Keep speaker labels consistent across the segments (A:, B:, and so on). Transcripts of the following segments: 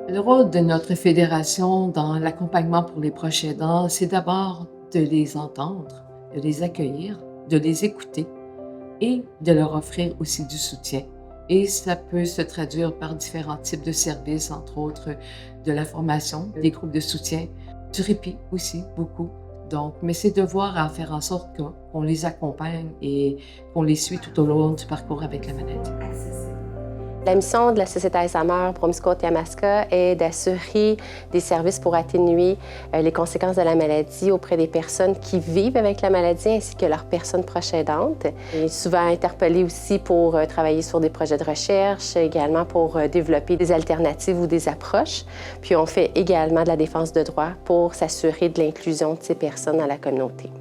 A: Le rôle de notre fédération dans l'accompagnement pour les proches aidants, c'est d'abord de les entendre, de les accueillir, de les écouter et de leur offrir aussi du soutien. Et ça peut se traduire par différents types de services, entre autres de la formation, des groupes de soutien, du répit aussi, beaucoup. Donc, mais c'est de voir à faire en sorte qu'on les accompagne et qu'on les suit tout au long du parcours avec la maladie.
B: La mission de la Société Alzheimer Broumscote-Yamaska est d'assurer des services pour atténuer les conséquences de la maladie auprès des personnes qui vivent avec la maladie ainsi que leurs personnes proches aidantes. On est souvent interpellé aussi pour travailler sur des projets de recherche, également pour développer des alternatives ou des approches. Puis on fait également de la défense de droits pour s'assurer de l'inclusion de ces personnes dans la communauté.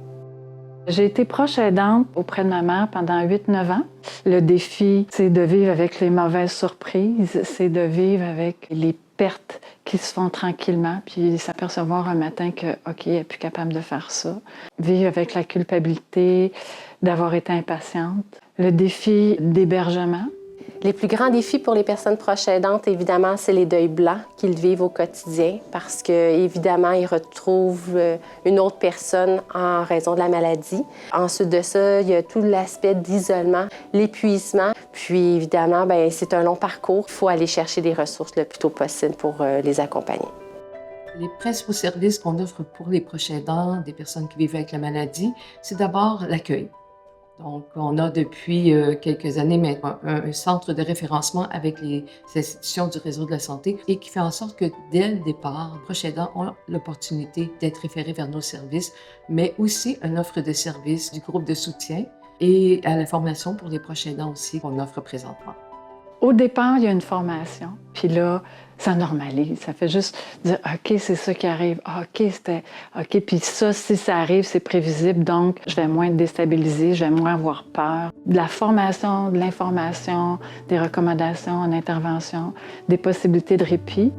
C: J'ai été proche aidante auprès de ma mère pendant 8-9 ans. Le défi, c'est de vivre avec les mauvaises surprises, c'est de vivre avec les pertes qui se font tranquillement, puis s'apercevoir un matin que, OK, elle n'est plus capable de faire ça. Vivre avec la culpabilité d'avoir été impatiente. Le défi d'hébergement.
B: Les plus grands défis pour les personnes proches aidantes, évidemment, c'est les deuils blancs qu'ils vivent au quotidien parce qu'évidemment, ils retrouvent une autre personne en raison de la maladie. Ensuite de ça, il y a tout l'aspect d'isolement, l'épuisement. Puis évidemment, c'est un long parcours. Il faut aller chercher des ressources le plus tôt possible pour les accompagner.
A: Les principaux services qu'on offre pour les proches aidants, des personnes qui vivent avec la maladie, c'est d'abord l'accueil. Donc, on a depuis quelques années maintenant un centre de référencement avec les institutions du réseau de la santé et qui fait en sorte que dès le départ, les proches aidants ont l'opportunité d'être référés vers nos services, mais aussi une offre de services du groupe de soutien et à la formation pour les proches aidants aussi qu'on offre présentement.
C: Au départ, il y a une formation, puis là, ça normalise. Ça fait juste dire, OK, c'est ça qui arrive. OK, puis ça, si ça arrive, c'est prévisible, donc je vais moins être déstabilisée, je vais moins avoir peur. De la formation, de l'information, des recommandations en intervention, des possibilités de répit.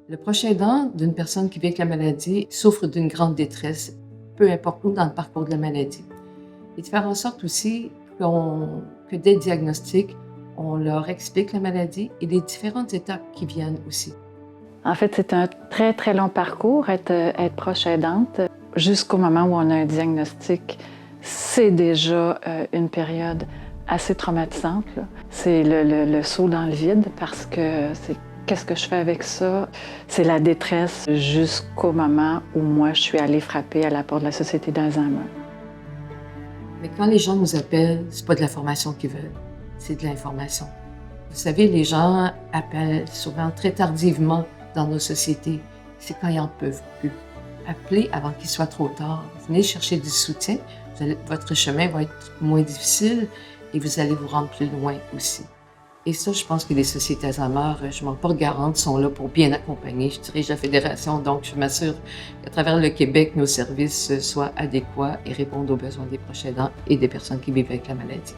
A: Le proche aidant d'une personne qui vit avec la maladie souffre d'une grande détresse, peu importe où dans le parcours de la maladie. Et de faire en sorte aussi que dès le diagnostic, on leur explique la maladie et les différentes étapes qui viennent aussi.
C: En fait, c'est un très, très long parcours, être proche aidante. Jusqu'au moment où on a un diagnostic, c'est déjà une période assez traumatisante, là. C'est le saut dans le vide parce que c'est qu'est-ce que je fais avec ça? C'est la détresse jusqu'au moment où moi, je suis allée frapper à la porte de la Société d'Alzheimer.
A: Mais quand les gens nous appellent, c'est pas de la formation qu'ils veulent, c'est de l'information. Vous savez, les gens appellent souvent très tardivement dans nos sociétés. C'est quand ils en peuvent plus. Appelez avant qu'il soit trop tard. Venez chercher du soutien. Votre chemin va être moins difficile et vous allez vous rendre plus loin aussi. Et ça, je pense que les sociétés Alzheimer, je m'en porte garante, sont là pour bien accompagner. Je dirige la fédération, donc je m'assure qu'à travers le Québec, nos services soient adéquats et répondent aux besoins des proches aidants et des personnes qui vivent avec la maladie.